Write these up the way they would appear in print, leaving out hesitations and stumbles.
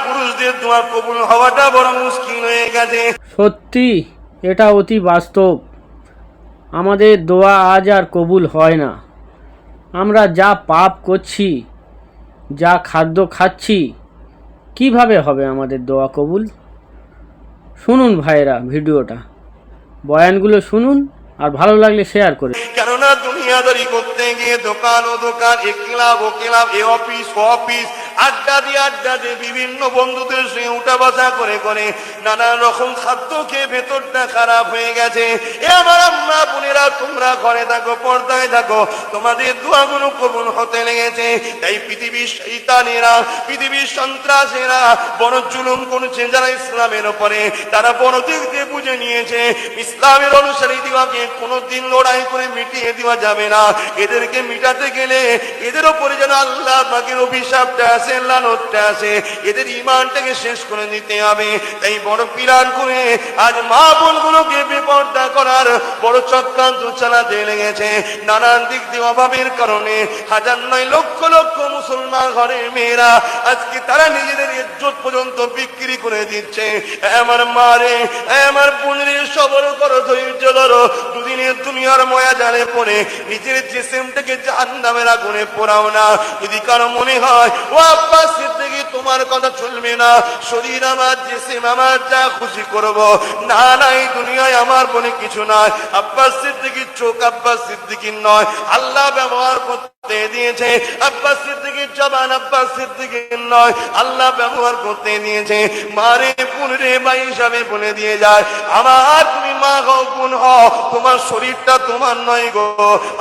পুরুষদের দোয়া কবুল হওয়াটা বড় মুশকিল হয়ে গেছে। সত্যি এটা অতি বাস্তব। আমাদের দোয়া আজ আর কবুল হয় না। আমরা যা পাপ করছি, যা খাদ্য খাচ্ছি, কিভাবে হবে আমাদের দোয়া কবুল? শুনুন ভাইরা ভিডিওটা, বয়ানগুলো শুনুন, আর ভালো লাগলে শেয়ার করে। কেননা দুনিয়াদারি করতে গিয়ে দোকান ও দোকান, এ ক্লাব ও ক্লাব, এ অফিস ও অফিস, আড্ডা দিয়ে বিভিন্ন বন্ধুদের সঙ্গে উঠা বসা করে করে নানা রকম খাদ্য খেয়ে ভেতরটা খারাপ হয়ে গেছে। এ আমার আম্মা বোনেরা, তোমরা ঘরে থাকো, পর্দায় থাকো, তোমাদের দোয়াগুলো কবুল হতে লেগেছে। তাই পৃথিবীর শয়তানেরা, পৃথিবীর সন্ত্রাসেরা বড় জুলুম করছে যারা ইসলামের উপরে। তারা বড় দিক দিয়ে বুঝে নিয়েছে ইসলামের অনুসারী দিওয়াকে কোনোদিন লড়াই করে মিটিয়ে দেওয়া যাবে না। এদেরকে মিটাতে গেলে এদের উপরে যেন আল্লাহ পাকের অভিশাপটা আছে, লানতটা আছে, এদের ঈমানটাকে শেষ করে দিতে হবে। তাই বড় প্ল্যান করে আজ মা বোনগুলোকে বেপরদা করার বড় চক্রান্ত চালাতে লেগেছে। নানান দিক দিয়ে অভাবের কারণে হাজার নয় লক্ষ লক্ষ মুসলমান ঘরের মেয়েরা আজকে তারা নিজেদের ইজ্জত পর্যন্ত বিক্রি করে দিচ্ছে। আমার মা রে, আমার বোনের সবর করো, ধৈর্য ধরো। দুদিনের দুনিয়ার ময়া জালে পড়ে নিজের জিসিমটাকে জাহান্নামের আগুনে পোড়াও না। যদি কারো মনে হয় ও আব্বাস সিদ্দিকী তোমার কথা চলবে না, শরীর আমার, জিসিম আমার, যা খুশি করব, না না, এই দুনিয়ায় আমার বলে কিছু নয়। আব্বাস সিদ্দিকীর চোখ আব্বাস সিদ্দিকীর নয়, আল্লাহ ব্যবহার করতে দিয়েছে। আব্বাস সিদ্দিকীর জবান আব্বাস সিদ্দিকীর নয়, আল্লাহ ব্যবহার করতে দিয়েছে। মারে বোন রে, ভাই হিসাবে বলে দিয়ে যায়, আমার তুমি মা হও, বোন হও, তোমার শরীরটা তোমার নয় গো,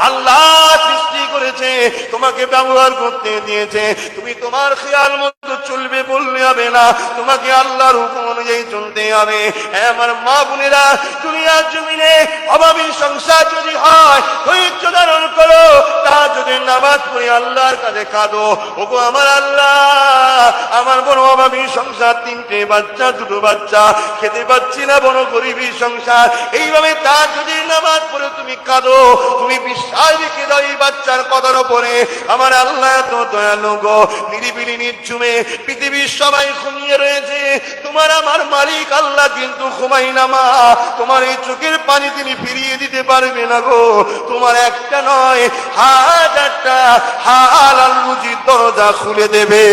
আল্লাহ সৃষ্টি করেছে, তোমাকে ব্যবহার করতে দিয়েছে। তুমি তোমার খেয়াল মতো চলবে বললে হবে না, তোমাকে আল্লাহর হুকুম অনুযায়ী চলতে হবে। আমার মা বোনেরা, দুনিয়ার জমিনে অভাবী সংসার যদি হয়, ধৈর্য ধারণ করো। তাহাজ্জুদে নামাজ পড়ে আল্লাহর কাছে কাঁদো, ওগো আমার আল্লাহ, আমার বড় অভাবী সংসার, 3টে বাচ্চা, 2 বাচ্চা, খেতে পাচ্ছি না, বড় গরিবী সংসার। এইভাবে তাহাজ্জুদের নামাজ পড়ে তুমি কাঁদো, তুমি বিশ্বাস রেখে দাও এই বাচ্চার কথার উপরে। আমার আল্লাহ এত দয়ালু গো, নিরিবিলি নির্ঝুমে পৃথিবীর সবাই ঘুমিয়ে রয়েছে, তোমার আমার মালিক আল্লাহ কিন্তু ঘুমাই না মা। তোমার এই চোখের পানি তিনি ফিরিয়ে দিতে পারবে না গো। তোমার একটা নয়, হাজারটা হালাল রুজির দরজা খুলে দেবে।